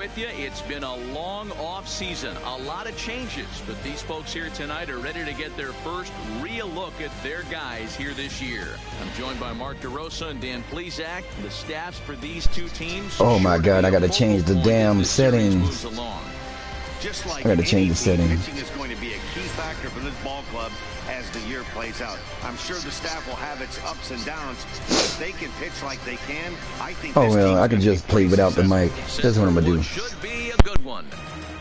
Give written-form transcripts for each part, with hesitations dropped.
with you. It's been a long off season, a lot of changes, but these folks here tonight are ready to get their first real look at their guys here this year. I'm joined by Mark DeRosa and Dan Plesac. The staffs for these two teams. Oh my God, I gotta change the damn settings. Just like I gotta change the settings. Pitching is going to be a key factor for this ball club as the year plays out. I'm sure the staff will have its ups and downs. If they can pitch like they can, I think. Oh well, I can just play without the mic. That's what I'm gonna do. Should be a good one.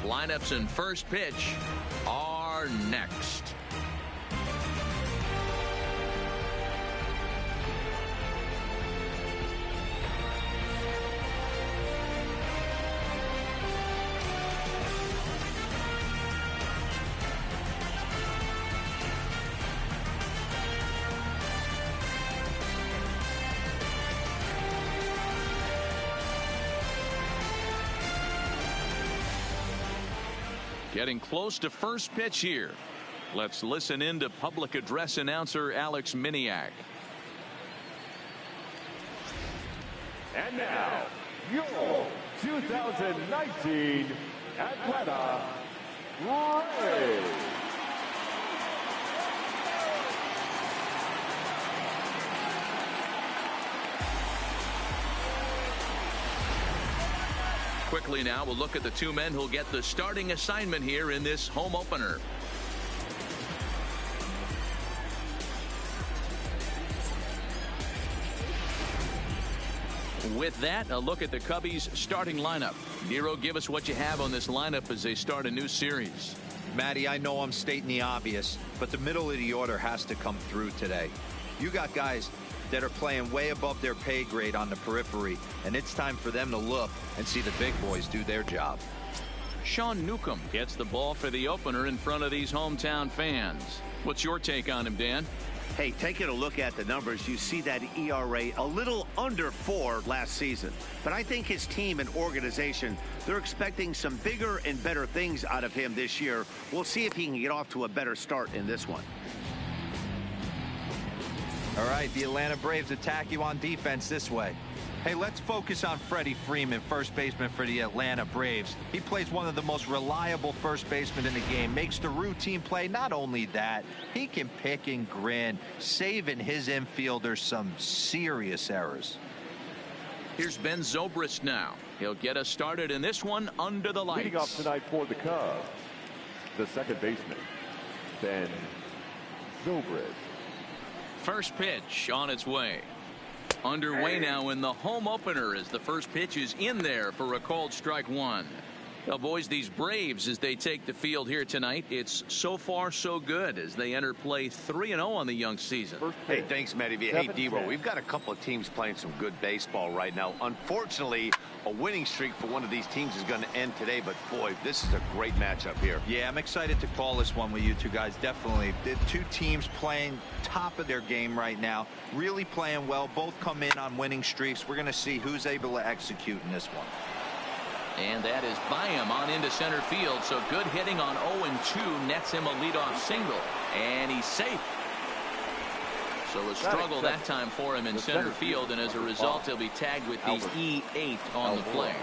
Lineups and first pitch are next. Getting close to first pitch here. Let's listen in to public address announcer Alex Miniak. And now, your 2019 Atlanta Braves. Quickly now, we'll look at the two men who'll get the starting assignment here in this home opener. With that, a look at the Cubbies' starting lineup. Nero, give us what you have on this lineup as they start a new series. Matty, I know I'm stating the obvious, but the middle of the order has to come through today. You got guys that are playing way above their pay grade on the periphery, and it's time for them to look and see the big boys do their job. Sean Newcomb gets the ball for the opener in front of these hometown fans. What's your take on him, Dan? Hey, taking a look at the numbers, you see that ERA a little under 4 last season. But I think his team and organization, they're expecting some bigger and better things out of him this year. We'll see if he can get off to a better start in this one. All right, the Atlanta Braves attack you on defense this way. Hey, let's focus on Freddie Freeman, first baseman for the Atlanta Braves. He plays one of the most reliable first basemen in the game, makes the routine play. Not only that, he can pick and grin, saving his infielders some serious errors. Here's Ben Zobrist now. He'll get us started in this one under the lights. Leading off tonight for the Cubs, the second baseman, Ben Zobrist. First pitch on its way. Underway now in the home opener as the first pitch is in there for a called strike one. Well, boys, these Braves, as they take the field here tonight, it's so far so good as they enter play 3-0 on the young season. Hey, thanks, Matty V. Hey, D-Roll, we've got a couple of teams playing some good baseball right now. Unfortunately, a winning streak for one of these teams is going to end today, but boy, this is a great matchup here. Yeah, I'm excited to call this one with you two guys. Definitely. The two teams playing top of their game right now, really playing well. Both come in on winning streaks. We're going to see who's able to execute in this one. And that is by him on into center field. So good hitting on 0-2 nets him a leadoff single. And he's safe. So a struggle that time for him in center field. And as a result, he'll be tagged with the E8 on the play.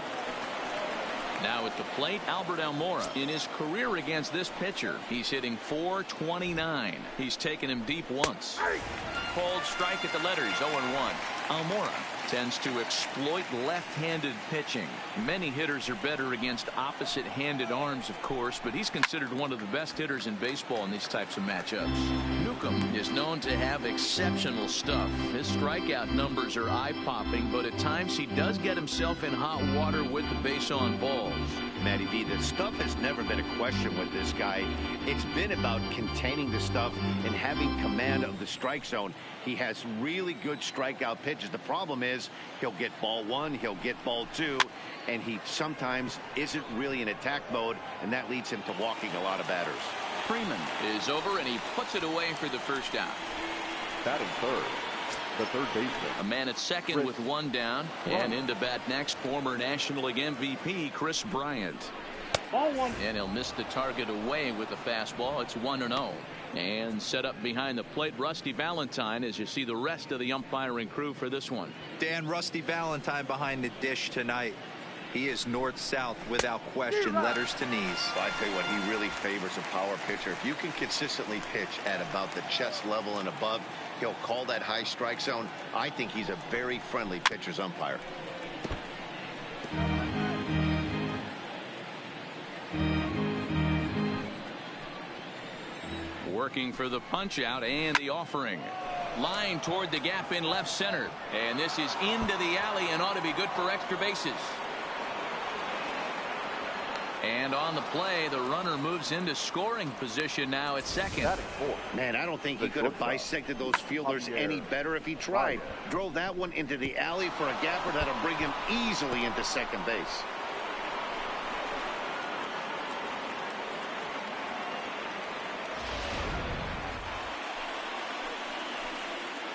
Now at the plate, Albert Almora. In his career against this pitcher, he's hitting .429. He's taken him deep once. Cold strike at the letters, 0-1. Almora tends to exploit left-handed pitching. Many hitters are better against opposite-handed arms, of course, but he's considered one of the best hitters in baseball in these types of matchups. Newcomb is known to have exceptional stuff. His strikeout numbers are eye-popping, but at times he does get himself in hot water with the base on balls. Matty V, the stuff has never been a question with this guy. It's been about containing the stuff and having command of the strike zone. He has really good strikeout pitches. The problem is he'll get ball one, he'll get ball two, and he sometimes isn't really in attack mode, and that leads him to walking a lot of batters. Freeman is over, and he puts it away for the first out. Batting third, the third baseman. A man at second with one down, and into bat next, former National League MVP Chris Bryant. And he'll miss the target away with the fastball. It's 1-0. And set up behind the plate, Rusty Valentine, as you see the rest of the umpiring crew for this one. Dan, Rusty Valentine behind the dish tonight. He is north-south without question, letters to knees. Well, I tell you what, he really favors a power pitcher. If you can consistently pitch at about the chest level and above, he'll call that high strike zone. I think he's a very friendly pitcher's umpire. Working for the punch out and the offering. Line toward the gap in left center. And this is into the alley and ought to be good for extra bases. And on the play, the runner moves into scoring position now at second. Man, I don't think he could have bisected those fielders any better if he tried. Drove that one into the alley for a gapper that'll bring him easily into second base.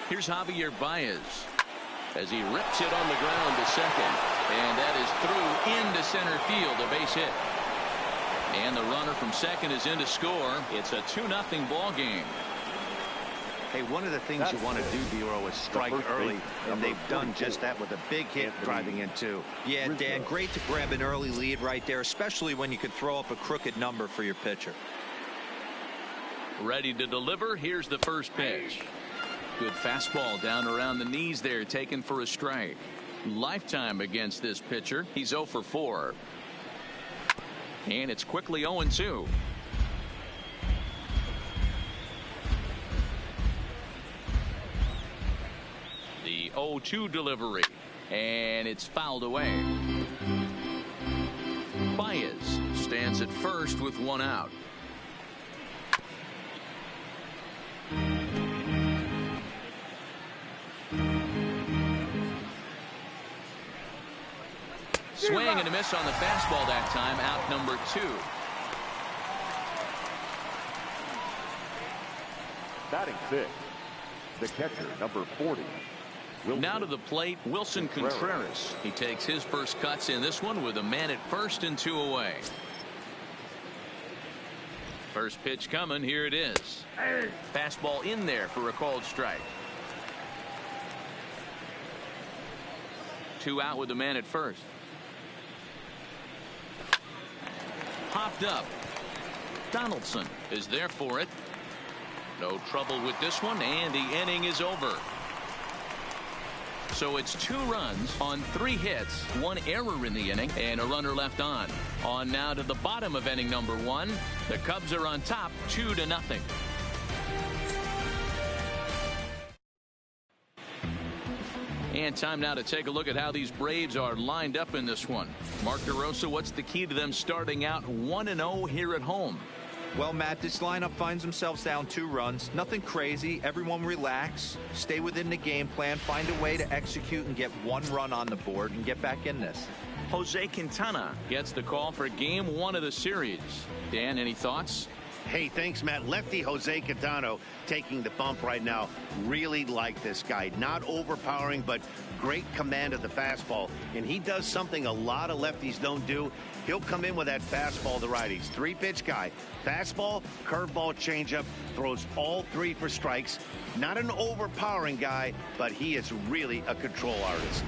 Here's Javier Baez as he rips it on the ground to second. And that is through into center field, a base hit. And the runner from second is in to score. It's a 2-0 ball game. Hey, one of the things you want to do, Bureau, is strike early, and they've done just that with a big hit driving in two. Yeah, Dan, great to grab an early lead right there, especially when you could throw up a crooked number for your pitcher. Ready to deliver. Here's the first pitch. Good fastball down around the knees there, taken for a strike. Lifetime against this pitcher. He's 0 for 4. And it's quickly 0-2. The 0-2 delivery. And it's fouled away. Baez stands at first with one out. Swing and a miss on the fastball that time. Out number 2. Batting 6, the catcher, number 40. Now to the plate, Wilson Contreras. He takes his first cuts in this one with a man at first and 2 away. First pitch coming. Here it is. Fastball in there for a called strike. 2 out with the man at first. Popped up. Donaldson is there for it. No trouble with this one, and the inning is over. So it's 2 runs on 3 hits, 1 error in the inning, and a runner left on. On now to the bottom of inning number 1. The Cubs are on top 2-0. And time now to take a look at how these Braves are lined up in this one. Mark DeRosa, what's the key to them starting out 1-0 here at home? Well, Matt, this lineup finds themselves down 2 runs. Nothing crazy. Everyone relax. Stay within the game plan. Find a way to execute and get 1 run on the board and get back in this. Jose Quintana gets the call for game 1 of the series. Dan, any thoughts? Hey, thanks, Matt. Lefty Jose Quintana taking the bump right now. Really like this guy. Not overpowering, but great command of the fastball. And he does something a lot of lefties don't do. He'll come in with that fastball to righties. 3-pitch guy. Fastball, curveball, changeup. Throws all 3 for strikes. Not an overpowering guy, but he is really a control artist.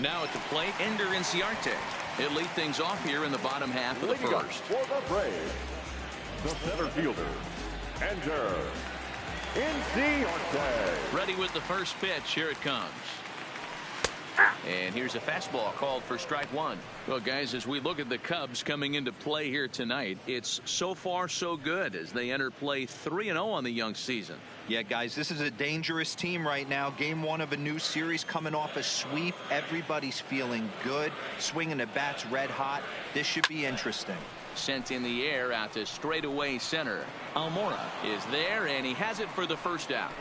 Now at the plate, Ender Inciarte. He'll lead things off here in the bottom half of the first. For the Braves, the center fielder, Ender Inciarte. Ready with the first pitch. Here it comes. And here's a fastball called for strike 1. Well, guys, as we look at the Cubs coming into play here tonight, it's so far so good as they enter play 3-0 on the young season. Yeah, guys, this is a dangerous team right now. Game 1 of a new series coming off a sweep. Everybody's feeling good. Swinging the bats red hot. This should be interesting. Sent in the air out to straightaway center. Almora is there, and he has it for the first out.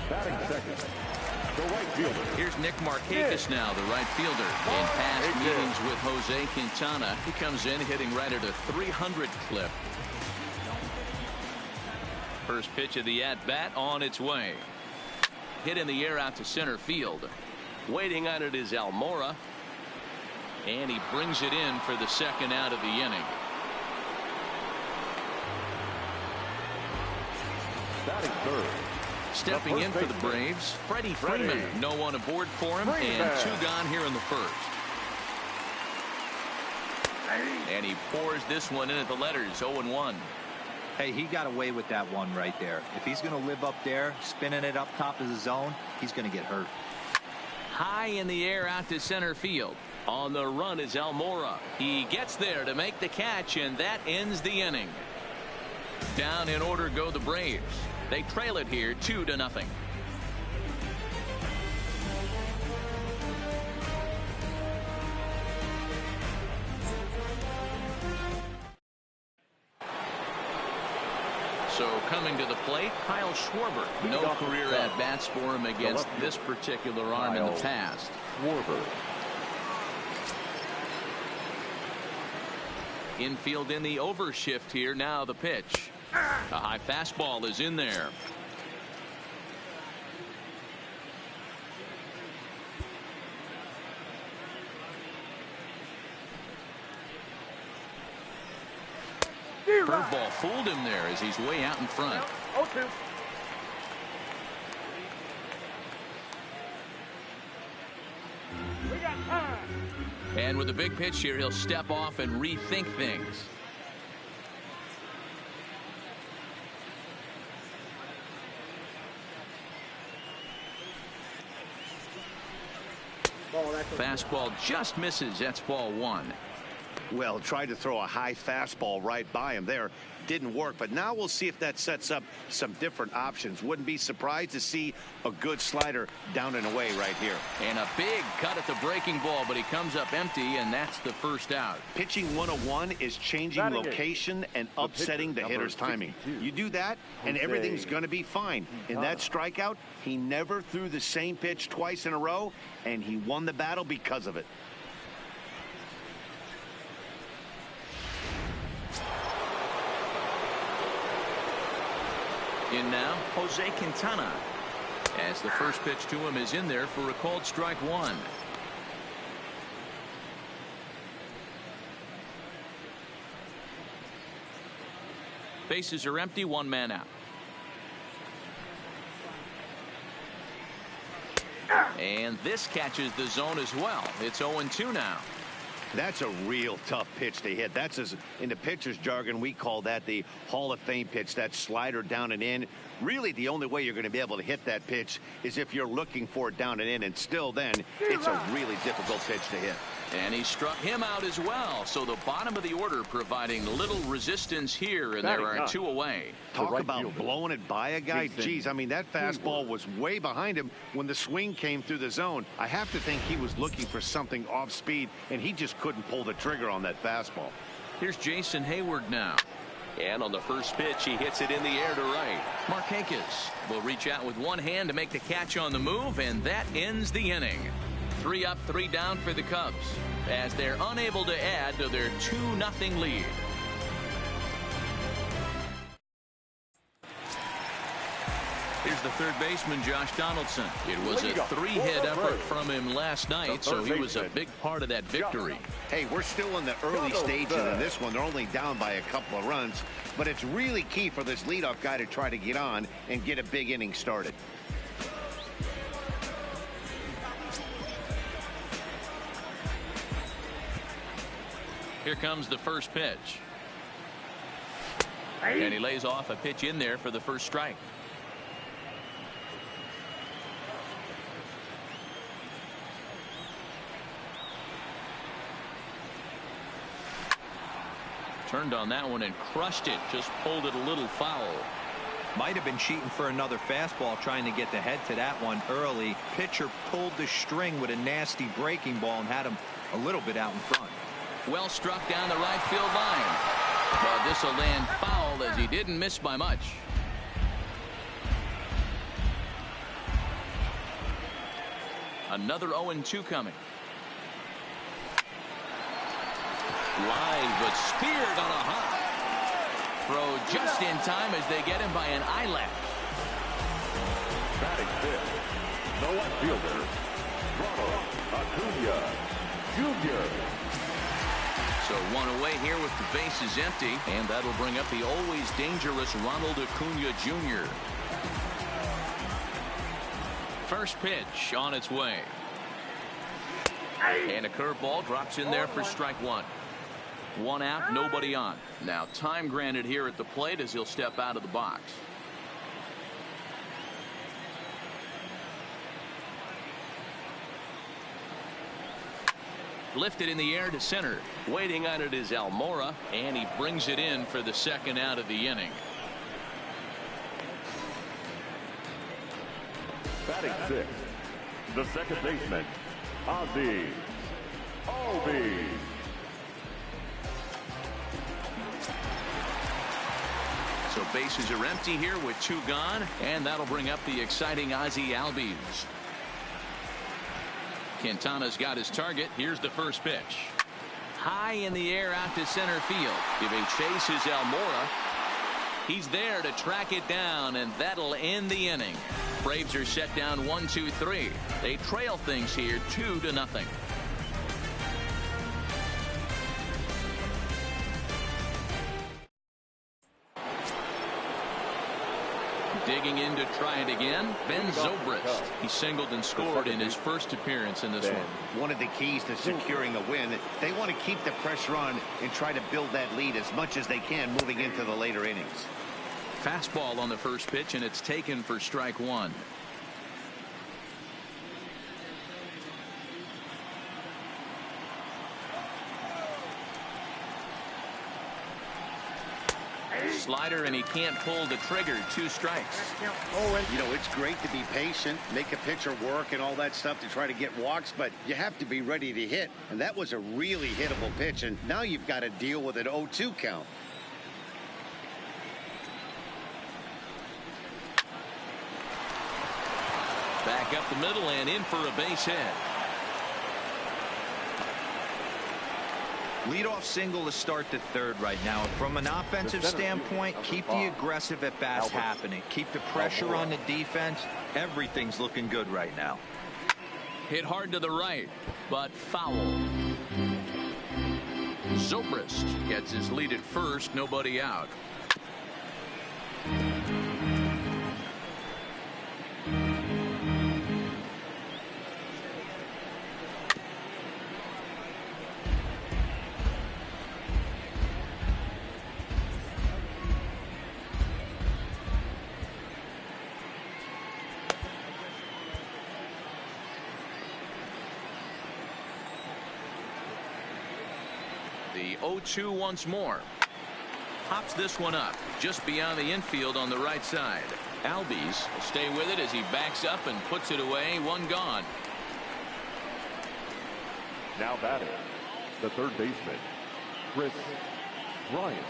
Batting second, the right fielder. Here's Nick Markakis now, the right fielder. In past meetings with Jose Quintana, he comes in hitting right at a 300 clip. First pitch of the at-bat on its way. Hit in the air out to center field. Waiting on it is Almora. And he brings it in for the second out of the inning. Batting third. Stepping in for the Braves, Freddie Freeman. No one aboard for him, and 2 gone here in the first. And he pours this one in at the letters, 0-1. Hey, he got away with that one right there. If he's going to live up there, spinning it up top of the zone, he's going to get hurt. High in the air out to center field. On the run is Almora. He gets there to make the catch, and that ends the inning. Down in order go the Braves. They trail it here 2-0. So coming to the plate, Kyle Schwarber. No career at-bats for him against this particular arm in the past. Schwarber. Infield in the overshift here. Now the pitch. A high fastball is in there. Curveball fooled him there as he's way out in front. 0-2. We got time. And with a big pitch here, he'll step off and rethink things. Fastball just misses. That's ball 1. Well, tried to throw a high fastball right by him there. Didn't work, but now we'll see if that sets up some different options. Wouldn't be surprised to see a good slider down and away right here. And a big cut at the breaking ball, but he comes up empty, and that's the first out. Pitching 101 is changing location and upsetting the hitter's timing. You do that, and everything's going to be fine. In that strikeout, he never threw the same pitch twice in a row, and he won the battle because of it. In now, Jose Quintana. As the first pitch to him is in there for a called strike 1. Bases are empty, 1 man out. And this catches the zone as well. It's 0-2 now. That's a real tough pitch to hit. That's, as in the pitcher's jargon, we call that the Hall of Fame pitch, that slider down and in. Really, the only way you're going to be able to hit that pitch is if you're looking for it down and in, and still then, it's a really difficult pitch to hit. And he struck him out as well. So the bottom of the order providing little resistance here, and there are 2 away. Talk about blowing it by a guy. Geez, I mean, that fastball was way behind him when the swing came through the zone. I have to think he was looking for something off speed, and he just couldn't pull the trigger on that fastball. Here's Jason Hayward now. And on the first pitch, he hits it in the air to right. Markakis will reach out with one hand to make the catch on the move, and that ends the inning. 3 up, 3 down for the Cubs as they're unable to add to their 2-0 lead. Here's the third baseman, Josh Donaldson. It was a 3-hit effort from him last night, so he was a big part of that victory. Hey, we're still in the early stages in this one. They're only down by a couple of runs, but it's really key for this leadoff guy to try to get on and get a big inning started. Here comes the first pitch. And he lays off a pitch in there for the first strike. Turned on that one and crushed it. Just pulled it a little foul. Might have been cheating for another fastball, trying to get the head to that one early. Pitcher pulled the string with a nasty breaking ball and had him a little bit out in front. Well struck down the right field line. But this will land foul as he didn't miss by much. Another 0-2 coming. Line, but speared on a hop. Throw just in time as they get him by an eyelash. Batting fifth, the left fielder, Ronald Acuna Jr. So 1 away here with the bases empty, and that'll bring up the always dangerous Ronald Acuna Jr. First pitch on its way. And a curveball drops in there for strike one. One out, nobody on. Now time granted here at the plate as he'll step out of the box. Lifted in the air to center. Waiting on it is Almora, and he brings it in for the second out of the inning. Batting sixth, the second baseman, Ozzie Albies. So bases are empty here with two gone, and that'll bring up the exciting Ozzie Albies. Quintana's got his target. Here's the first pitch. High in the air out to center field. Giving chase is Almora. He's there to track it down, and that'll end the inning. Braves are set down 1-2-3. They trail things here 2-0. Digging in to try it again, Ben Zobrist. He singled and scored in his first appearance in this one. One of the keys to securing a win, they want to keep the pressure on and try to build that lead as much as they can moving into the later innings. Fastball on the first pitch, and it's taken for strike one. Slider, and he can't pull the trigger. 2 strikes. You know, it's great to be patient, make a pitcher work and all that stuff to try to get walks, but you have to be ready to hit. And that was a really hittable pitch, and now you've got to deal with an 0-2 count. Back up the middle and in for a base hit. Leadoff single to start the third right now. From an offensive standpoint, keep the aggressive at bats happening. Keep the pressure on the defense. Everything's looking good right now. Hit hard to the right, but foul. Zobrist gets his lead at first, nobody out. The 0-2 once more. Pops this one up just beyond the infield on the right side. Albies will stay with it as he backs up and puts it away. One gone. Now batting, the third baseman, Chris Bryant.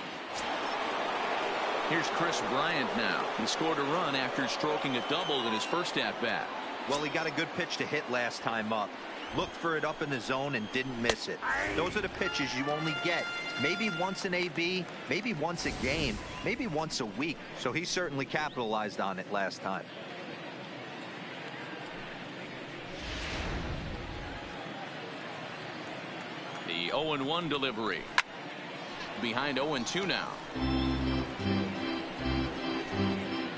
Here's Chris Bryant now. He scored a run after stroking a double in his first at-bat. Well, he got a good pitch to hit last time up. Looked for it up in the zone and didn't miss it. Those are the pitches you only get maybe once an AB, maybe once a game, maybe once a week. So he certainly capitalized on it last time. The 0-1 delivery. Behind 0-2 now.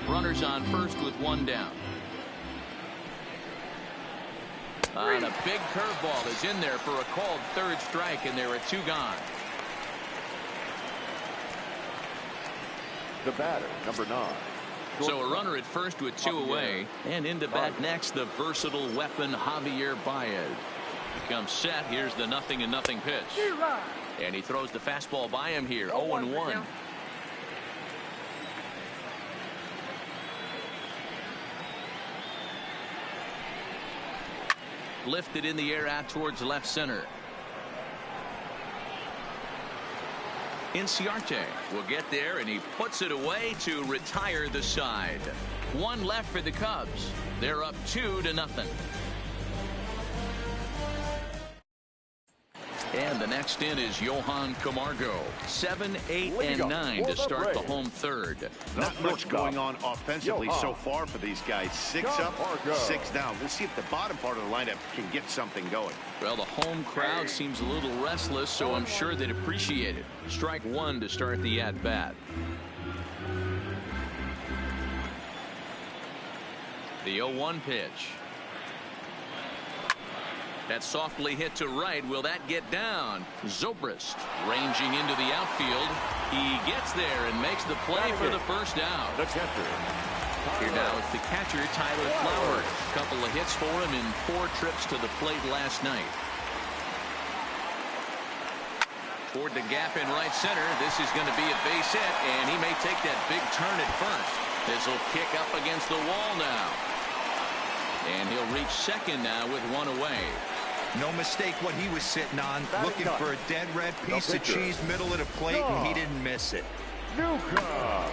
Runners on first with one down. And a big curveball is in there for a called third strike, and there are 2 gone. The batter, number 9. So a runner at first with 2 away, and into bat next, the versatile weapon Javier Baez. He comes set. Here's the 0-0 pitch, and he throws the fastball by him here. 0-1. Lifted in the air out towards left center. Inciarte will get there, and he puts it away to retire the side. 1 left for the Cubs. They're up 2-0. And the next in is Johan Camargo. 7, 8, and 9 to start the home third. Not much going on offensively so far for these guys. 6 up, 6 down. We'll see if the bottom part of the lineup can get something going. Well, the home crowd seems a little restless, so I'm sure they'd appreciate it. Strike 1 to start the at-bat. The 0-1 pitch. That softly hit to right. Will that get down? Zobrist ranging into the outfield. He gets there and makes the play for the first out. The catcher. Here now is the catcher, Tyler Flowers. A couple of hits for him in 4 trips to the plate last night. Toward the gap in right center. This is going to be a base hit, and he may take that big turn at first. This will kick up against the wall now. And he'll reach second now with 1 away. No mistake what he was sitting on, looking for a dead red piece of cheese middle of the plate, and he didn't miss it. Newcomb.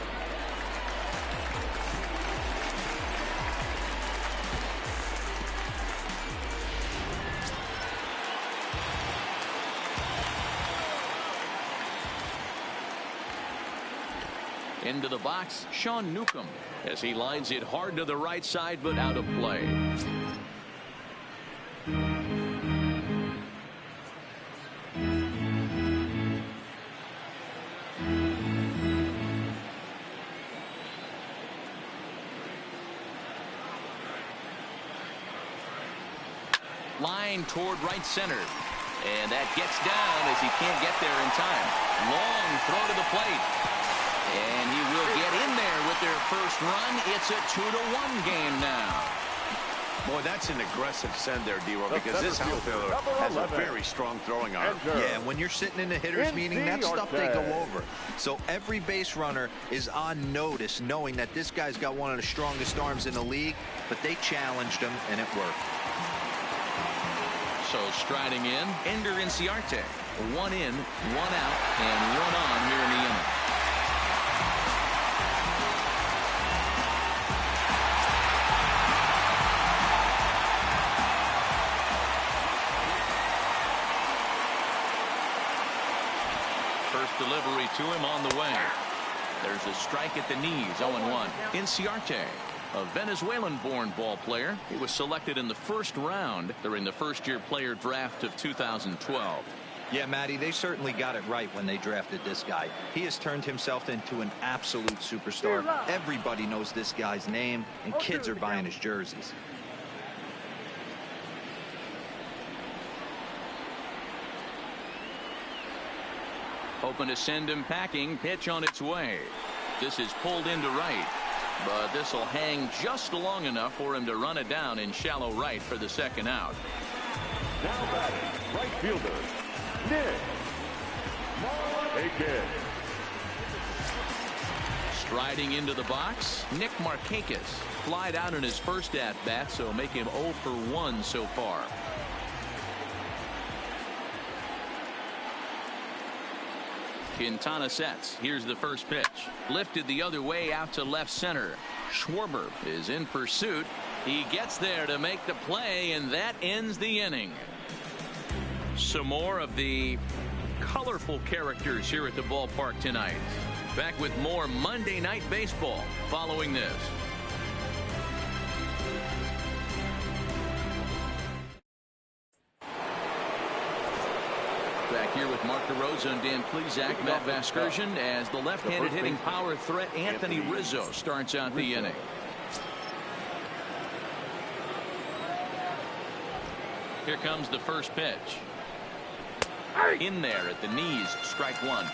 Into the box, Sean Newcomb, as he lines it hard to the right side, but out of play. Line toward right center. And that gets down as he can't get there in time. Long throw to the plate. And he will get in there with their first run. It's a 2-1 game now. Boy, that's an aggressive send there, D-Roy, because this outfielder has a very strong throwing arm. Yeah, when you're sitting in the hitter's meeting, that's stuff they go over. So every base runner is on notice, knowing that this guy's got one of the strongest arms in the league, but they challenged him, and it worked. So striding in, Ender Inciarte. 1 in, 1 out, and 1 on here in the inning. First delivery to him on the way. There's a strike at the knees, 0-1. Inciarte, a Venezuelan-born ball player. He was selected in the first round during the first-year player draft of 2012. Yeah, Matty, they certainly got it right when they drafted this guy. He has turned himself into an absolute superstar. Everybody knows this guy's name, and kids are buying his jerseys. Hoping to send him packing. Pitch on its way. This is pulled into right. But this will hang just long enough for him to run it down in shallow right for the second out. Now batting, right fielder, Nick Markakis. Striding into the box, Nick Markakis. Flied out in his first at-bat, so make him 0 for 1 so far. Quintana sets. Here's the first pitch. Lifted the other way out to left center. Schwarber is in pursuit. He gets there to make the play, and that ends the inning. Some more of the colorful characters here at the ballpark tonight. Back with more Monday Night Baseball following this. Back here with Mark DeRosa and Dan Plesac, Matt Vasgersian, as the left-handed hitting power threat Anthony Rizzo starts out the inning. Here comes the first pitch. In there at the knees, strike 1.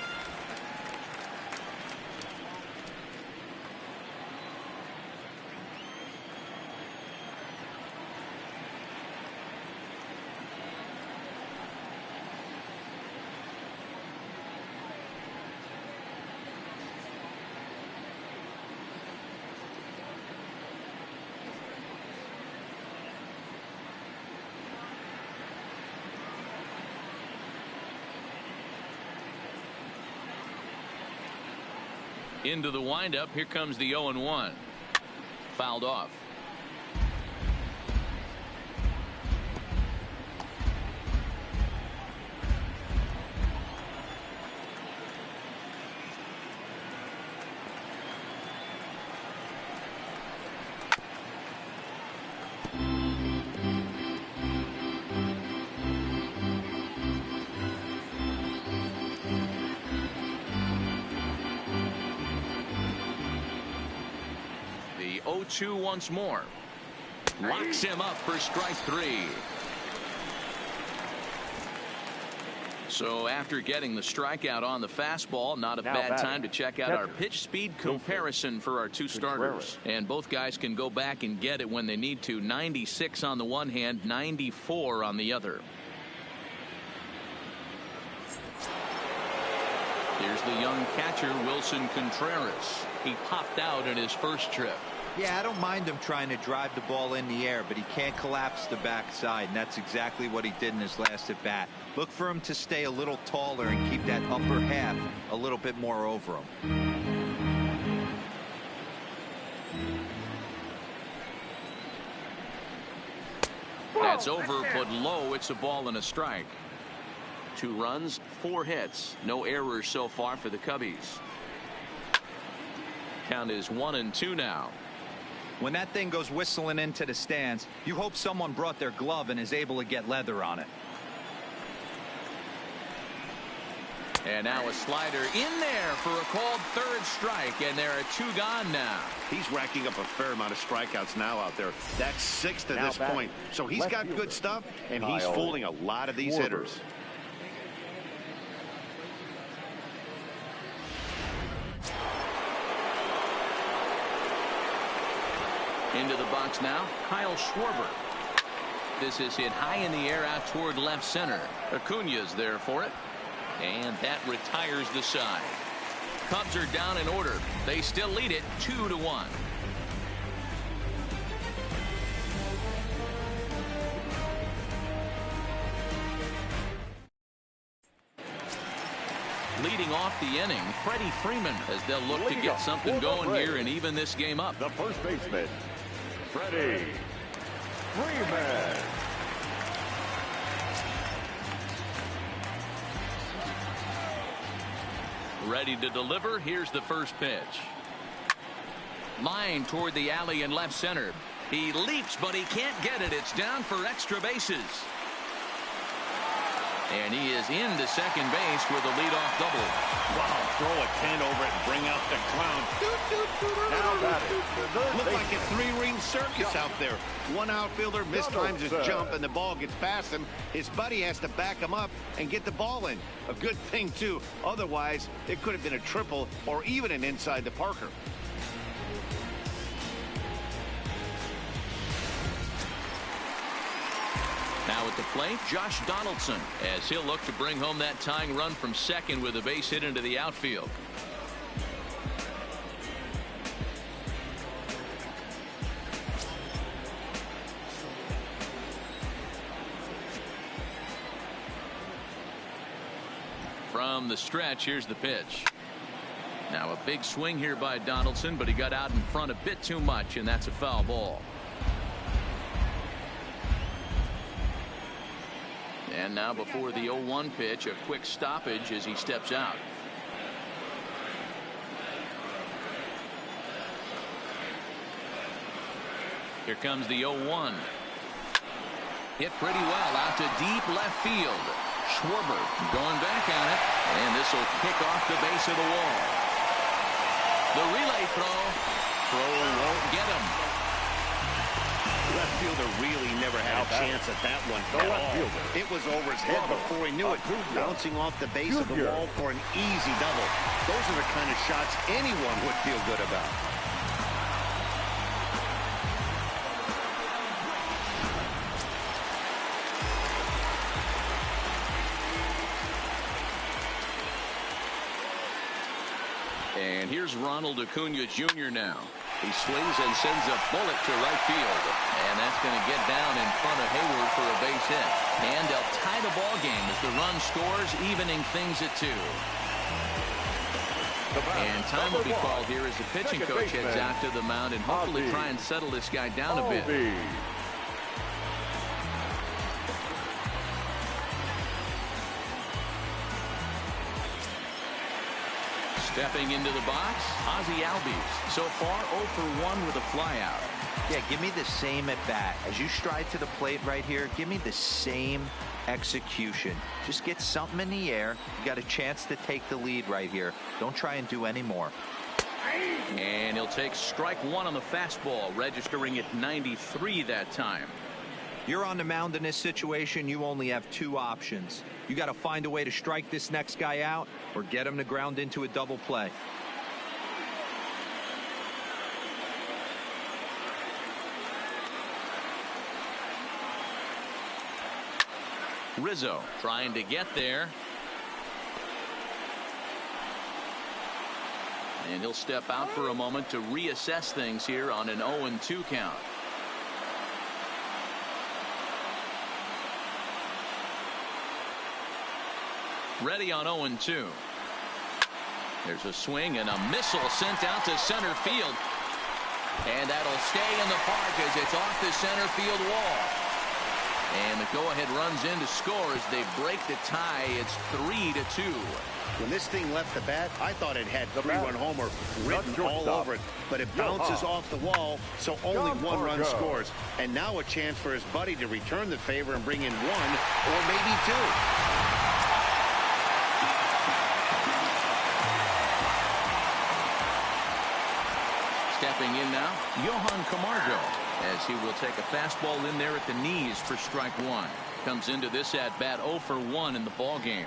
Into the windup. Here comes the 0-1. Fouled off. The 0-2 once more. Locks him up for strike 3. So after getting the strikeout on the fastball, not a bad time to check out our pitch speed comparison for our two starters. And both guys can go back and get it when they need to. 96 on the one hand, 94 on the other. Here's the young catcher, Wilson Contreras. He popped out in his first trip. Yeah, I don't mind him trying to drive the ball in the air, but he can't collapse the backside, and that's exactly what he did in his last at bat. Look for him to stay a little taller and keep that upper half a little bit more over him. That's over, but low. It's a ball and a strike. 2 runs, 4 hits. No errors so far for the Cubbies. Count is 1-2 now. When that thing goes whistling into the stands, you hope someone brought their glove and is able to get leather on it. And now a slider in there for a called third strike, and there are 2 gone now. He's racking up a fair amount of strikeouts now out there. That's 6 to this point. So he's got good stuff, and he's fooling a lot of these hitters. Into the box now, Kyle Schwarber. This is hit high in the air out toward left center. Acuña's there for it. And that retires the side. Cubs are down in order. They still lead it 2-1. Leading off the inning, Freddie Freeman, as they'll look to get something going here and even this game up. The first baseman, Freddie Freeman. Ready to deliver. Here's the first pitch. Line toward the alley in left center. He leaps, but he can't get it. It's down for extra bases. And he is into second base with a leadoff double. Wow, throw a 10 over it and bring out the clown. Now batting. Looked like a 3-ring circus out there. One outfielder mistimes his jump and the ball gets past him. His buddy has to back him up and get the ball in. A good thing, too. Otherwise, it could have been a triple or even an inside the Parker. Now at the plate, Josh Donaldson, as he'll look to bring home that tying run from second with a base hit into the outfield. From the stretch, here's the pitch. Now a big swing here by Donaldson, but he got out in front a bit too much, and that's a foul ball. And now before the 0-1 pitch, a quick stoppage as he steps out. Here comes the 0-1. Hit pretty well out to deep left field. Schwarber going back on it, and this will kick off the base of the wall. The relay throw won't get him. Left fielder really never had a chance at that one at all. It was over his head before he knew it, bouncing off the base of the wall for an easy double. Those are the kind of shots anyone would feel good about. And here's Ronald Acuña Jr. now. He swings and sends a bullet to right field. And that's going to get down in front of Hayward for a base hit. And they'll tie the ball game as the run scores, evening things at 2. And time will be called here as the pitching coach heads out to the mound and hopefully try and settle this guy down a bit. Stepping into the box, Ozzie Albies. So far 0 for 1 with a flyout. Yeah, give me the same at bat. As you stride to the plate right here, give me the same execution. Just get something in the air. You got a chance to take the lead right here. Don't try and do any more. And he'll take strike 1 on the fastball, registering at 93 that time. You're on the mound in this situation. You only have two options. You got to find a way to strike this next guy out or get him to ground into a double play. Rizzo trying to get there. And he'll step out for a moment to reassess things here on an 0-2 count. Ready on 0-2. There's a swing and a missile sent out to center field. And that'll stay in the park as it's off the center field wall. And the go-ahead runs in to score as they break the tie. It's 3-2. When this thing left the bat, I thought it had three-run homer written all over it. But it bounces off the wall, so only one run scores. And now a chance for his buddy to return the favor and bring in one or maybe two. Stepping in now, Johan Camargo, as he will take a fastball in there at the knees for strike one. Comes into this at bat 0 for 1 in the ball game.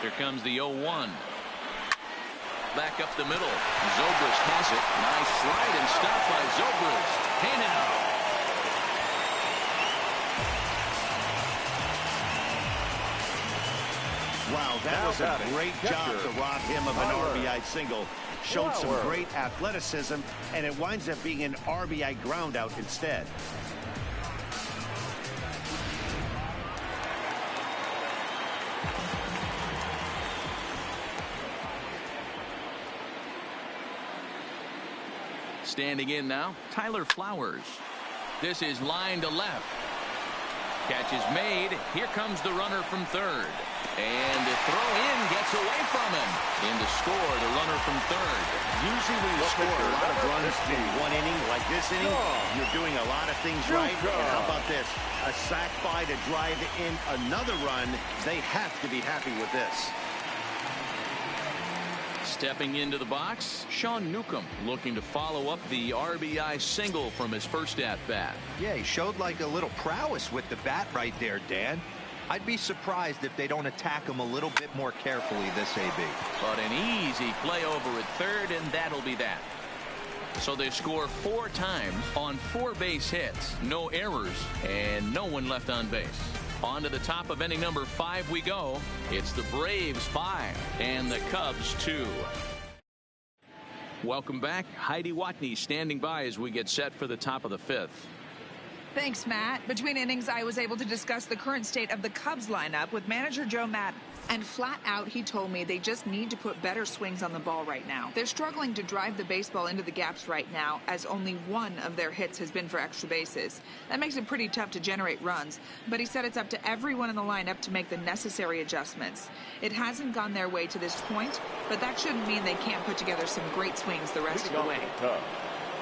Here comes the 0-1. Back up the middle. Zobrist has it. Nice slide and stop by Zobrist. Handed out. Wow, that was a great job to rob him of an RBI single. Showed some great athleticism, and it winds up being an RBI groundout instead. Standing in now, Tyler Flowers. This is line to left. Catch is made. Here comes the runner from third. And the throw in gets away from him. In to score, the runner from third. Usually when you score a lot of runs in one inning, like this inning, you're doing a lot of things right. And how about this? A sac fly to drive in another run. They have to be happy with this. Stepping into the box, Sean Newcomb looking to follow up the RBI single from his first at-bat. Yeah, he showed like a little prowess with the bat right there, Dan. I'd be surprised if they don't attack him a little bit more carefully this AB. But an easy play over at third, and that'll be that. So they score 4 times on 4 base hits, no errors, and no one left on base. On to the top of inning number 5 we go. It's the Braves 5 and the Cubs 2. Welcome back. Heidi Watney standing by as we get set for the top of the 5th. Thanks, Matt. Between innings, I was able to discuss the current state of the Cubs lineup with manager Joe Madden. And flat out, he told me they just need to put better swings on the ball right now. They're struggling to drive the baseball into the gaps right now, as only one of their hits has been for extra bases. That makes it pretty tough to generate runs, but he said it's up to everyone in the lineup to make the necessary adjustments. It hasn't gone their way to this point, but that shouldn't mean they can't put together some great swings the rest of the way.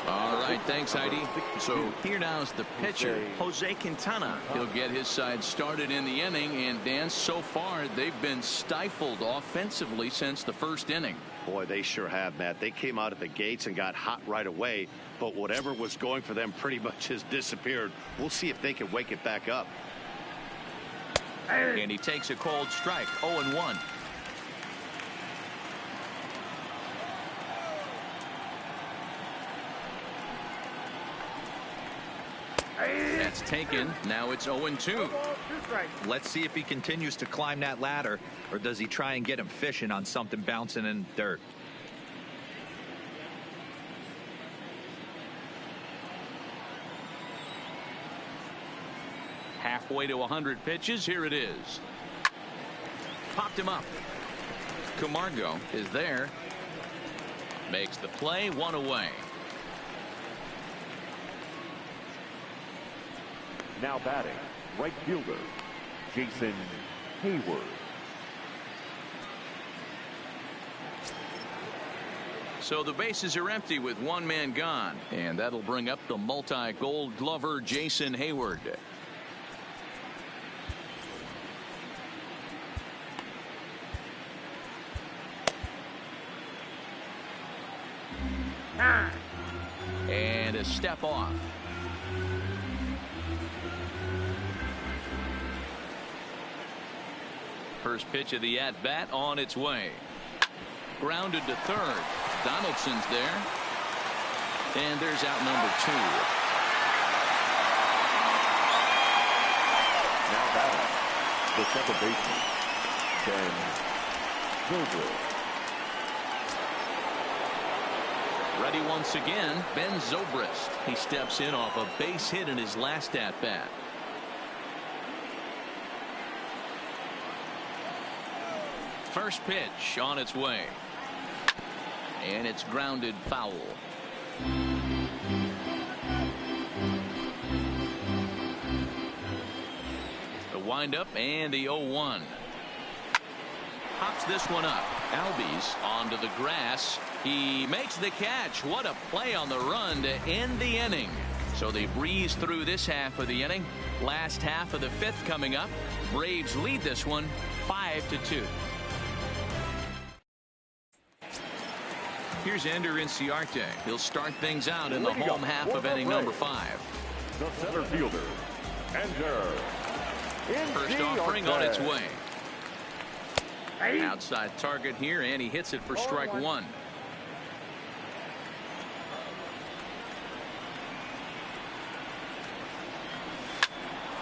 All right, thanks, Heidi. So here now is the pitcher, Jose Quintana. He'll get his side started in the inning, and Dan, so far they've been stifled offensively since the first inning. Boy, they sure have, Matt. They came out of the gates and got hot right away, but whatever was going for them pretty much has disappeared. We'll see if they can wake it back up. And he takes a cold strike, 0-1. That's taken. Now it's 0-2. Let's see if he continues to climb that ladder, or does he try and get him fishing on something bouncing in dirt. Halfway to 100 pitches. Here it is. Popped him up. Camargo is there. Makes the play, 1 away. Now batting, right fielder, Jason Hayward. So the bases are empty with 1 man gone, and that'll bring up the multi-gold glover Jason Hayward. to step off. First pitch of the at-bat on its way. Grounded to third. Donaldson's there. And there's out number 2. Now batting, the second baseman, Ben Zobrist. Ready once again, Ben Zobrist. He steps in off a base hit in his last at-bat. First pitch on its way. And it's grounded foul. The windup and the 0-1. Pops this one up. Albies onto the grass. He makes the catch. What a play on the run to end the inning. So they breeze through this half of the inning. Last half of the 5th coming up. Braves lead this one 5-2. Here's Ender Inciarte. He'll start things out in the home half of inning number 5. The center fielder, Ender First offering on its way. Outside target here, and he hits it for strike 1.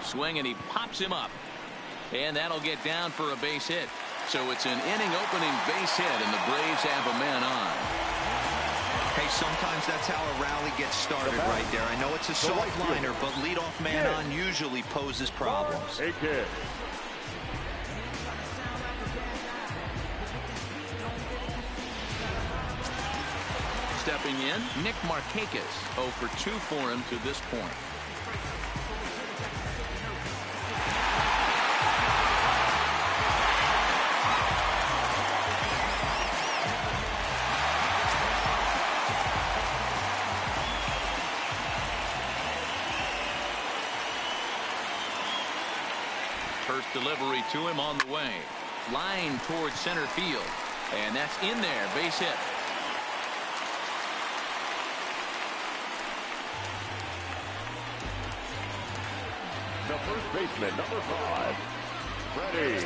Swing, and he pops him up. And that'll get down for a base hit. So it's an inning opening base hit, and the Braves have a man on. Hey, sometimes that's how a rally gets started right there. I know it's a soft liner, but leadoff man on usually poses problems. A kid. Stepping in, Nick Markakis. 0 for 2 for him to this point. First delivery to him on the way. Line towards center field. And that's in there. Base hit. The first baseman, number 5, Freddie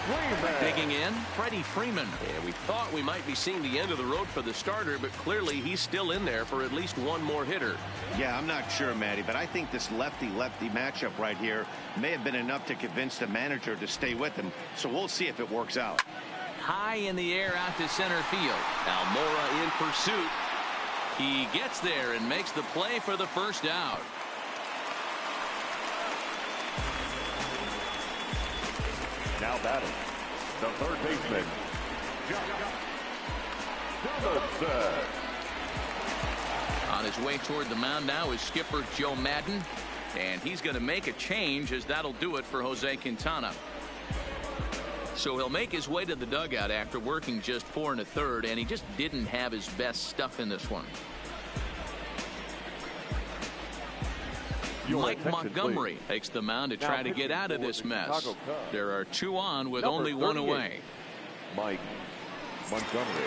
Freeman. Digging in, Freddie Freeman. And we thought we might be seeing the end of the road for the starter, but clearly he's still in there for at least one more hitter. Yeah, I'm not sure, Matty, but I think this lefty-lefty matchup right here may have been enough to convince the manager to stay with him. So we'll see if it works out. High in the air out to center field. Almora in pursuit. He gets there and makes the play for the first out. Now batting, the third baseman, Donaldson. On his way toward the mound now is skipper Joe Maddon, and he's going to make a change, as that'll do it for Jose Quintana. So he'll make his way to the dugout after working just 4 1/3, and he just didn't have his best stuff in this one. Mike Montgomery takes the mound to try to get out of this mess. There are 2 on with only 1 away. Mike Montgomery.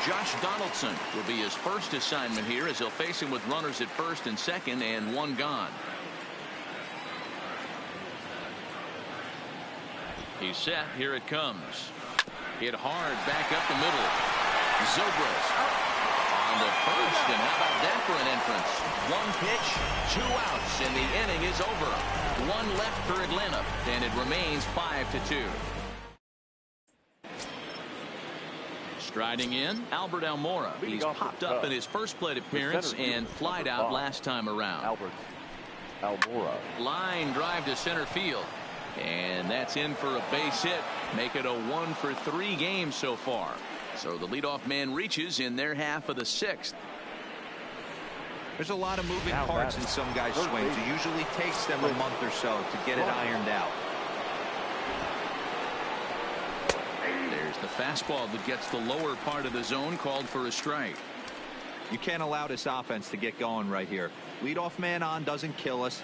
Josh Donaldson will be his first assignment here, as he'll face him with runners at first and second and 1 gone. He's set. Here it comes. Hit hard back up the middle. Zobrist on the first, and how about that for an entrance? 1 pitch, 2 outs, and the inning is over. 1 left for Atlanta, and it remains 5-2. Striding in, Albert Almora. He's popped up in his first plate appearance and flied out last time around. Albert Almora. Line drive to center field. And that's in for a base hit. Make it a 1 for 3 games so far. So the leadoff man reaches in their half of the 6th. There's a lot of moving parts in some guys' swings. It usually takes them a month or so to get it ironed out. There's the fastball that gets the lower part of the zone, called for a strike. You can't allow this offense to get going right here. Leadoff man on doesn't kill us.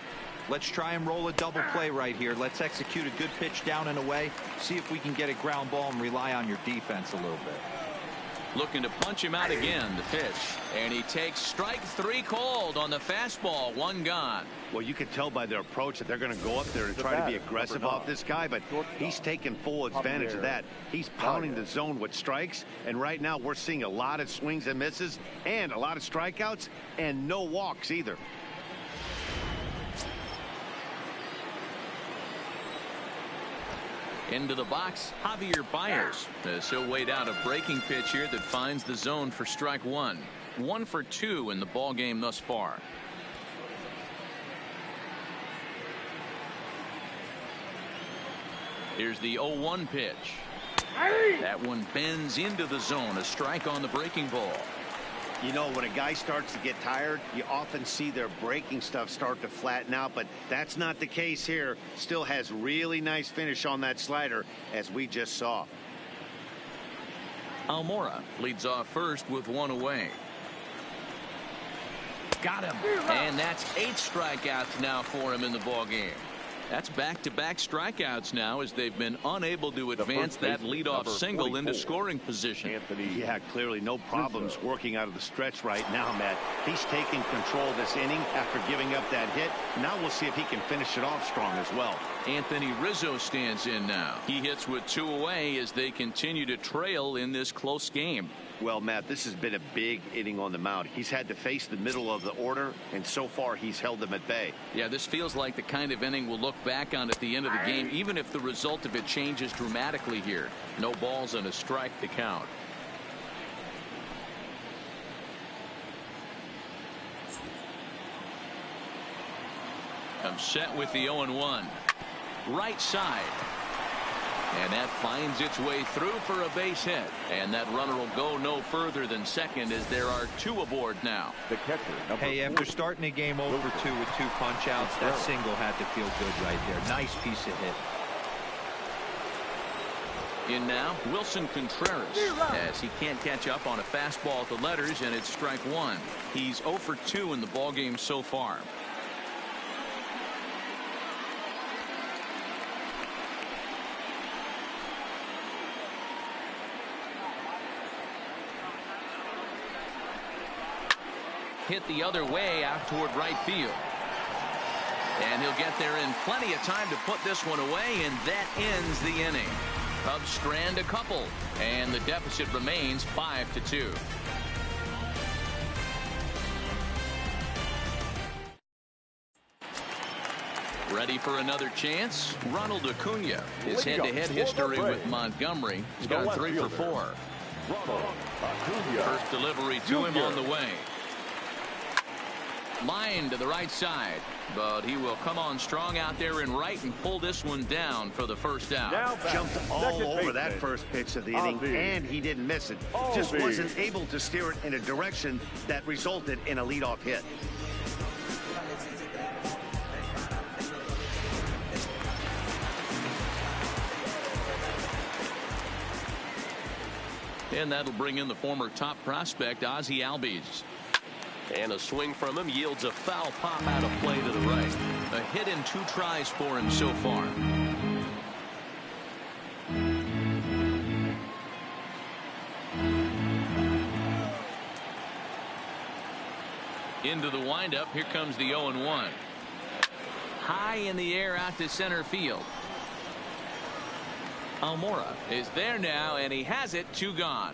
Let's try and roll a double play right here. Let's execute a good pitch down and away. See if we can get a ground ball and rely on your defense a little bit. Looking to punch him out again, the pitch. And he takes strike 3 called on the fastball. 1 gone. Well, you can tell by their approach that they're going to go up there and try to be aggressive off this guy, but he's taking full advantage of that. He's pounding the zone with strikes, and right now we're seeing a lot of swings and misses and a lot of strikeouts and no walks either. Into the box, Javier Byers. He'll wait out a breaking pitch here that finds the zone for strike 1. 1 for 2 in the ball game thus far. Here's the 0-1 pitch. That one bends into the zone. A strike on the breaking ball. You know, when a guy starts to get tired, you often see their breaking stuff start to flatten out, but that's not the case here. Still has really nice finish on that slider, as we just saw. Almora leads off first with 1 away. Got him. And that's 8 strikeouts now for him in the ball game. That's back-to-back strikeouts now, as they've been unable to advance that leadoff single into scoring position. Yeah, clearly no problems working out of the stretch right now, Matt. He's taking control of this inning after giving up that hit. Now we'll see if he can finish it off strong as well. Anthony Rizzo stands in now. He hits with 2 away as they continue to trail in this close game. Well, Matt, this has been a big inning on the mound. He's had to face the middle of the order, and so far he's held them at bay. Yeah, this feels like the kind of inning we'll look back on at the end of the game, even if the result of it changes dramatically here. No balls and a strike to count. I'm set with the 0-1. Right side. And that finds its way through for a base hit. And that runner will go no further than second, as there are 2 aboard now. The catcher, hey, after starting a game 0 for 2 with 2 punch outs, that single had to feel good right there. Nice piece of hit. In now, Wilson Contreras, as he can't catch up on a fastball at the letters, and it's strike 1. He's 0 for 2 in the ballgame so far. Hit the other way out toward right field. And he'll get there in plenty of time to put this one away, and that ends the inning. Cubs strand a couple, and the deficit remains 5-2. Ready for another chance? Ronald Acuna. His head-to-head history with Montgomery. He's gone 3 for 4. First delivery to him on the way. Line to the right side, but he will come on strong out there in right and pull this one down for the first out. Jumped all over that first pitch of the inning, and he didn't miss it. Just wasn't able to steer it in a direction that resulted in a leadoff hit. And that'll bring in the former top prospect, Ozzie Albies. And a swing from him yields a foul pop out of play to the right. A hit in 2 tries for him so far. Into the windup. Here comes the 0-1. High in the air out to center field. Almora is there now, and he has it. 2 gone.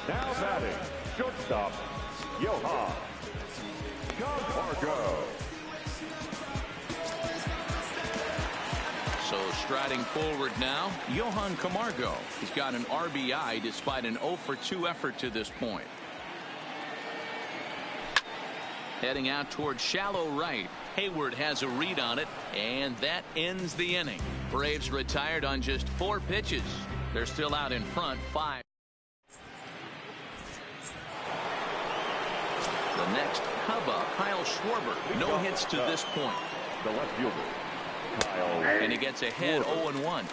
Now batting, shortstop, Johan Camargo. So striding forward now, Johan Camargo. He's got an RBI despite an 0 for 2 effort to this point. Heading out toward shallow right. Hayward has a read on it, and that ends the inning. Braves retired on just 4 pitches. They're still out in front 5. The next Cub up, Kyle Schwarber. No hits to this point. The left fielder, Kyle. And he gets ahead 0-1.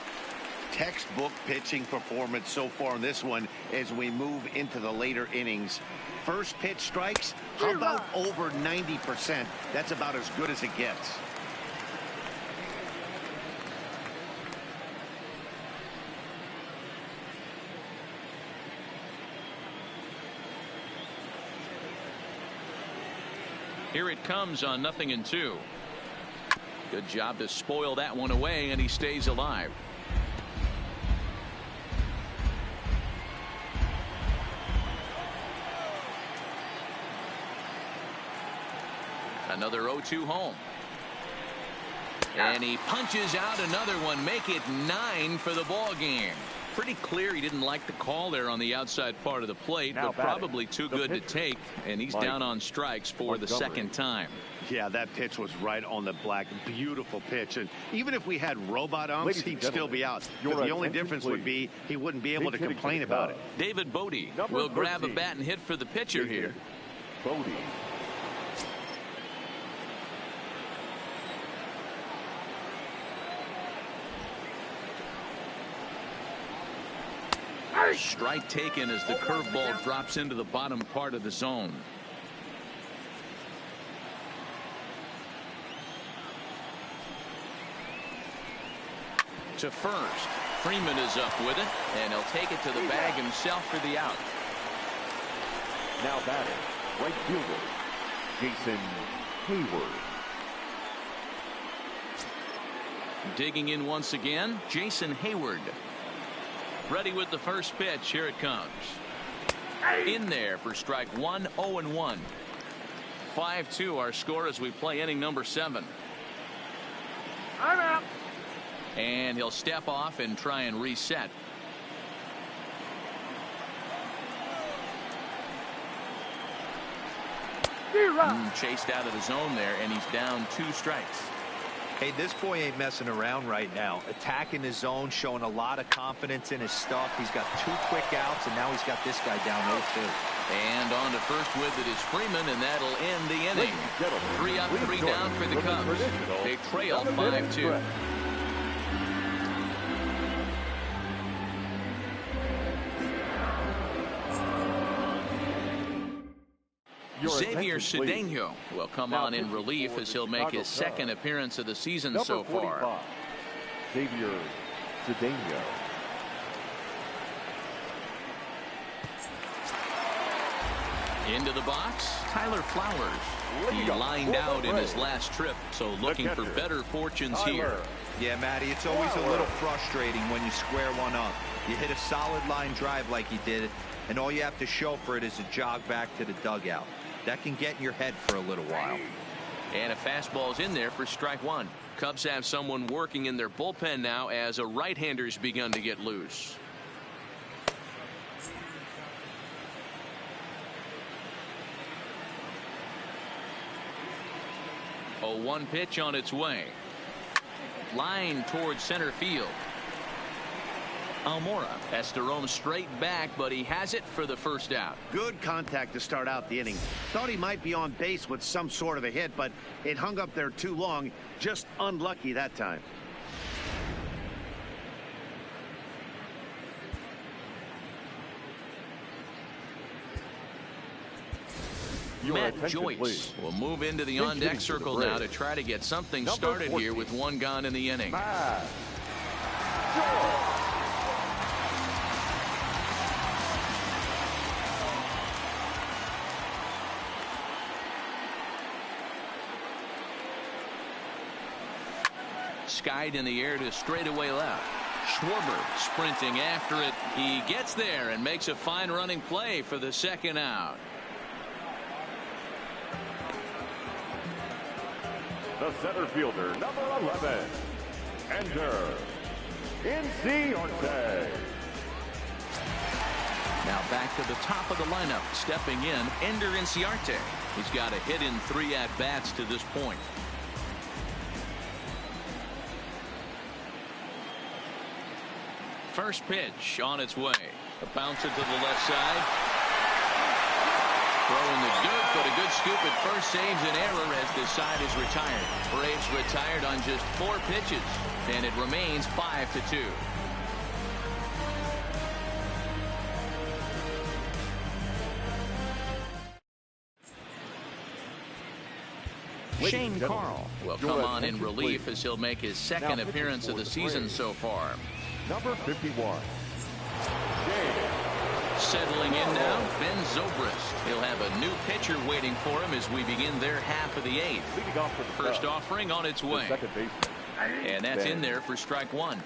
Textbook pitching performance so far in this one as we move into the later innings. First pitch strikes, how about over 90%? That's about as good as it gets. Here it comes on 0-2. Good job to spoil that one away, and he stays alive. Another 0-2 home. And he punches out another one. Make it 9 for the ball game. Pretty clear he didn't like the call there on the outside part of the plate, but probably too good to take, and he's down on strikes for the second time. Yeah, that pitch was right on the black. Beautiful pitch. And even if we had robot umps, he'd still be out. But the only difference would be he wouldn't be able to complain about it. David Bodie will grab a bat and hit for the pitcher here. Bodie. Strike taken as the curveball drops into the bottom part of the zone. To first. Freeman is up with it, and he'll take it to the bag himself for the out. Now batting, right fielder, Jason Hayward. Digging in once again, Jason Hayward. Ready with the first pitch. Here it comes. In there for strike one. 0-1. 5-2 our score as we play inning number 7. I'm out. And he'll step off and try and reset. Chased out of the zone there, and he's down 2 strikes. Hey, this boy ain't messing around right now. Attacking his zone, showing a lot of confidence in his stuff. He's got 2 quick outs, and now he's got this guy down 0-2. And on to first with it is Freeman, and that'll end the inning. 3 up, 3 down for the Cubs. They trail 5-2. Xavier Cedeno will come on in relief as he'll make his second appearance of the season so far. Xavier Cedeno. Into the box, Tyler Flowers. He lined out in his last trip, so looking for better fortunes here. Yeah, Matty, it's always a little frustrating when you square one up. You hit a solid line drive like he did, and all you have to show for it is a jog back to the dugout. That can get in your head for a little while. And a fastball's in there for strike 1. Cubs have someone working in their bullpen now as a right-hander's begun to get loose. A 1 pitch on its way. Line towards center field. Almora has to roam straight back, but he has it for the first out. Good contact to start out the inning. Thought he might be on base with some sort of a hit, but it hung up there too long. Just unlucky that time. Matt Joyce will move into the on-deck circle now to try to get something started here with 1 gone in the inning. Skied in the air to straightaway left. Schwarber sprinting after it. He gets there and makes a fine running play for the second out. The center fielder, number 11, Ender Inciarte. Now back to the top of the lineup. Stepping in, Ender Inciarte. He's got a hit in 3 at-bats to this point. First pitch on its way. A bouncer to the left side. Throwing the dirt, but a good scoop at first saves an error as this side is retired. Braves retired on just 4 pitches, and it remains 5-2. Shane Carl will come on in relief as he'll make his second appearance of the season so far. Number 51. Settling in now, Ben Zobrist. He'll have a new pitcher waiting for him as we begin their half of the eighth. Leading off for the First Cubs, offering on its the way. second baseman. And that's in there for strike one.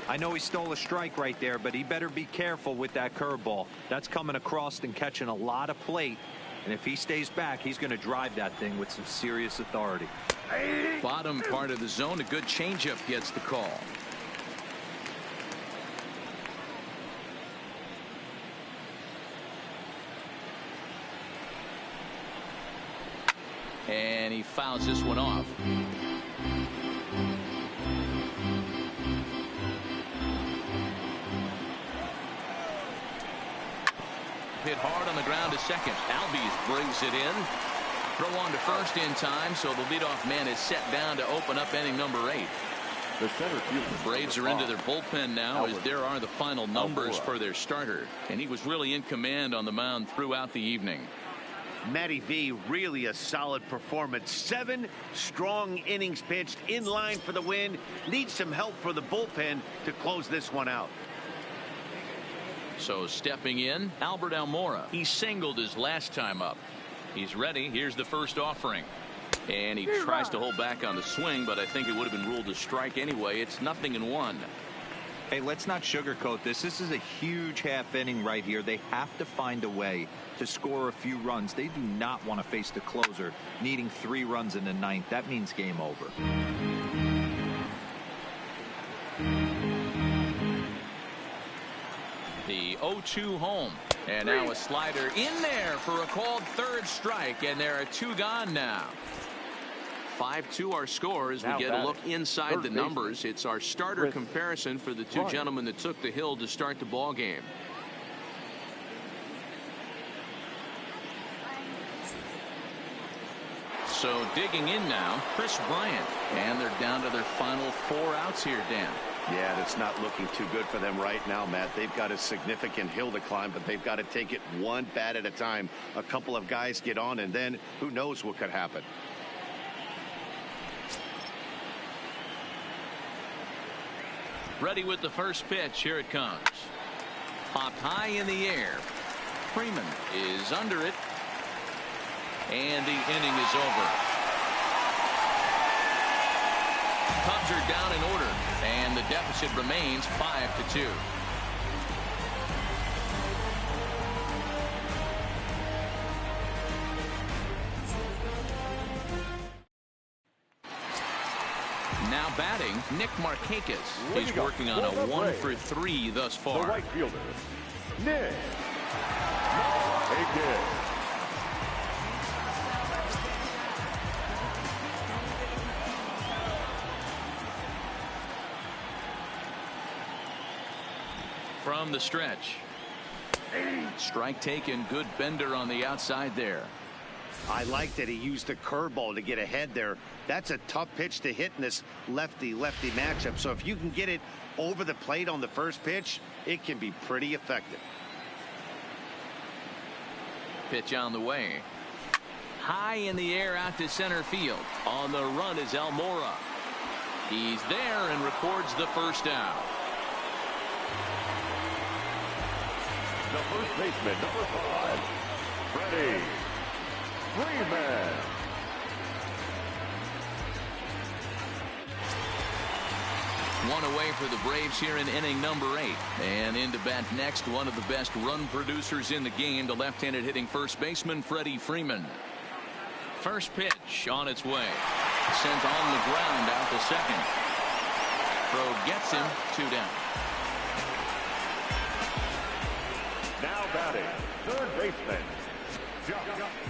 I know he stole a strike right there, but he better be careful with that curveball. That's coming across and catching a lot of plate. And if he stays back, he's going to drive that thing with some serious authority. Bottom part of the zone, a good changeup gets the call. And he fouls this one off. Hit hard on the ground to second. Albies brings it in. Throw on to first in time, so the leadoff man is set down to open up inning number 8. The center fielder. Braves are into their bullpen now as there are the final numbers for their starter. And he was really in command on the mound throughout the evening. Matty V, really a solid performance. 7 strong innings pitched, in line for the win. Needs some help for the bullpen to close this one out. So stepping in, Albert Almora. He singled his last time up. He's ready. Here's the first offering. And he tries to hold back on the swing, but I think it would have been ruled a strike anyway. It's 0-1. Hey, let's not sugarcoat this. This is a huge half inning right here. They have to find a way to score a few runs. They do not want to face the closer needing 3 runs in the 9th. That means game over. The 0-2 home. And now a slider in there for a called third strike. And there are 2 gone now. 5-2 our score as we get a look inside the numbers. It's our starter comparison for the 2 gentlemen that took the hill to start the ball game. So digging in now, Chris Bryant. And they're down to their final 4 outs here, Dan. Yeah, that's not looking too good for them right now, Matt. They've got a significant hill to climb, but they've got to take it one bat at a time. A couple of guys get on, and then who knows what could happen. Ready with the first pitch. Here it comes. Popped high in the air. Freeman is under it. And the inning is over. Cubs are down in order, and the deficit remains 5-2. Now batting, Nick Markakis. He's working on a 1-for-3 thus far. The right fielder, Nick Markakis. From the stretch. Strike taken. Good bender on the outside there. I like that he used the curveball to get ahead there. That's a tough pitch to hit in this lefty-lefty matchup. So if you can get it over the plate on the first pitch, it can be pretty effective. Pitch on the way. High in the air out to center field. On the run is Almora. He's there and records the first out. The first baseman, number 5, Freddie Freeman. One away for the Braves here in inning number 8. And in to bat next, one of the best run producers in the game, the left-handed hitting first baseman, Freddie Freeman. First pitch on its way. Sent on the ground out to second. Throw gets him, 2 down. Now batting, third baseman, Josh Donaldson.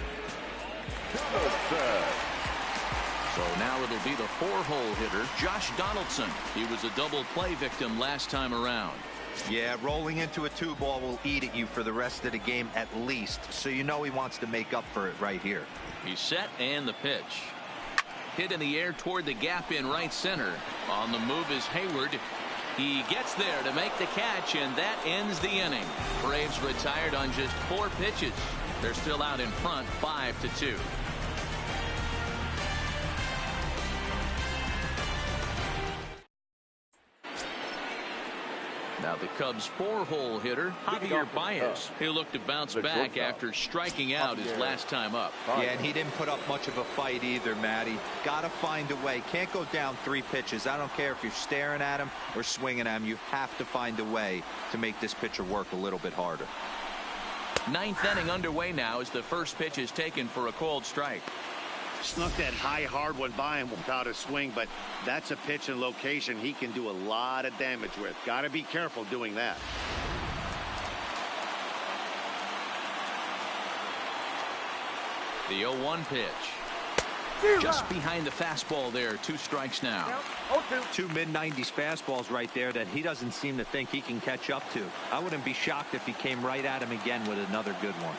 So now it'll be the 4-hole hitter, Josh Donaldson. He was a double play victim last time around. Yeah, rolling into a 2-ball will eat at you for the rest of the game at least. So you know he wants to make up for it right here. He's set and the pitch. Hit in the air toward the gap in right center. On the move is Hayward. He gets there to make the catch, and that ends the inning. Braves retired on just 4 pitches. They're still out in front, 5-2. Now the Cubs' 4-hole hitter, Javier Baez. He'll look to bounce back after striking out his last time up. Yeah, and he didn't put up much of a fight either, Matty. Got to find a way. Can't go down 3 pitches. I don't care if you're staring at him or swinging at him. You have to find a way to make this pitcher work a little bit harder. 9th inning underway now as the first pitch is taken for a called strike. Snuck that high hard one by him without a swing, but that's a pitch and location he can do a lot of damage with. Got to be careful doing that. The 0-1 pitch. Just behind the fastball there. 2 strikes now. 2 mid-90s fastballs right there that he doesn't seem to think he can catch up to. I wouldn't be shocked if he came right at him again with another good one.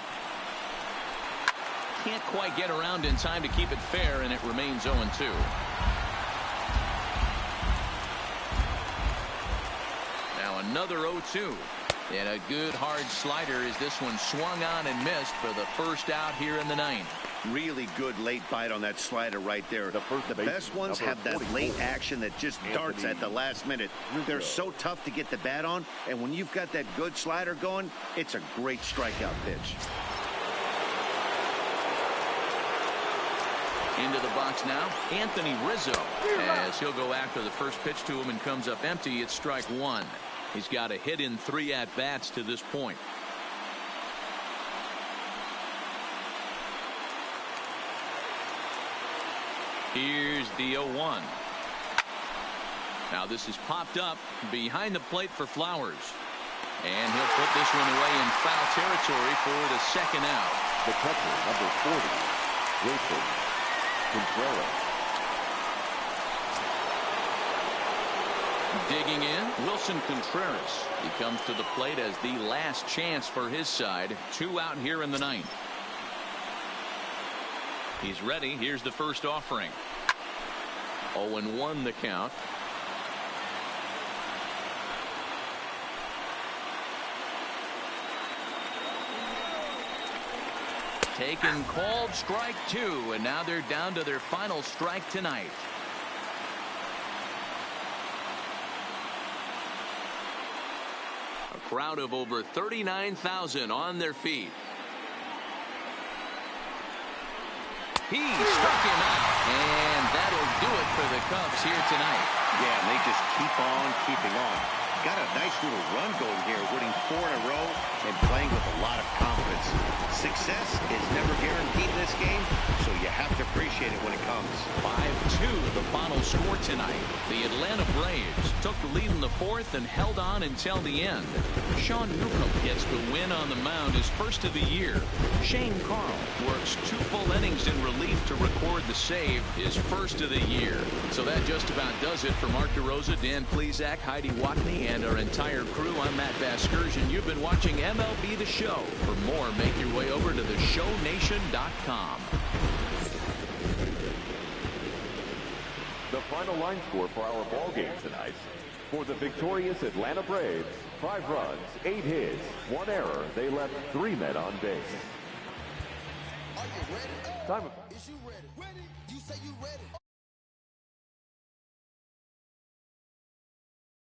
Can't quite get around in time to keep it fair, and it remains 0-2. Now another 0-2. And a good hard slider as this one swung on and missed for the first out here in the 9th. Really good late bite on that slider right there. The best ones have that late action that just darts at the last minute. They're so tough to get the bat on, and when you've got that good slider going, it's a great strikeout pitch. Into the box now, Anthony Rizzo, as he'll go after the first pitch to him and comes up empty. It's strike 1. He's got a hit in 3 at-bats to this point. Here's the 0-1. Now this is popped up behind the plate for Flowers. And he'll put this one away in foul territory for the second out. The catcher, number 40, Wilson Contreras. Digging in, Wilson Contreras. He comes to the plate as the last chance for his side. 2 out here in the 9th. He's ready. Here's the first offering. 0-1 the count. Taken, called strike 2, and now they're down to their final strike tonight. A crowd of over 39,000 on their feet. He struck him out, and that'll do it for the Cubs here tonight. Yeah, and they just keep on keeping on. Got a nice little run going here, winning 4 in a row and playing with a lot of confidence. Success is never guaranteed in this game, so you have to appreciate it when it comes. 5-2 the final score tonight. The Atlanta Braves took the lead in the 4th and held on until the end. Sean Newcomb gets the win on the mound, his first of the year. Shane Carl works 2 full innings in relief to record the save, his first of the year. So that just about does it for Mark DeRosa, Dan Plesac, Heidi Watney, and our entire crew. I'm Matt Vasgersian. You've been watching MLB The Show. For more, make your way over to theshownation.com. The final line score for our ball game tonight. For the victorious Atlanta Braves, 5 runs, 8 hits, 1 error. They left 3 men on base. Are you ready? Time. Is you ready? You say you ready?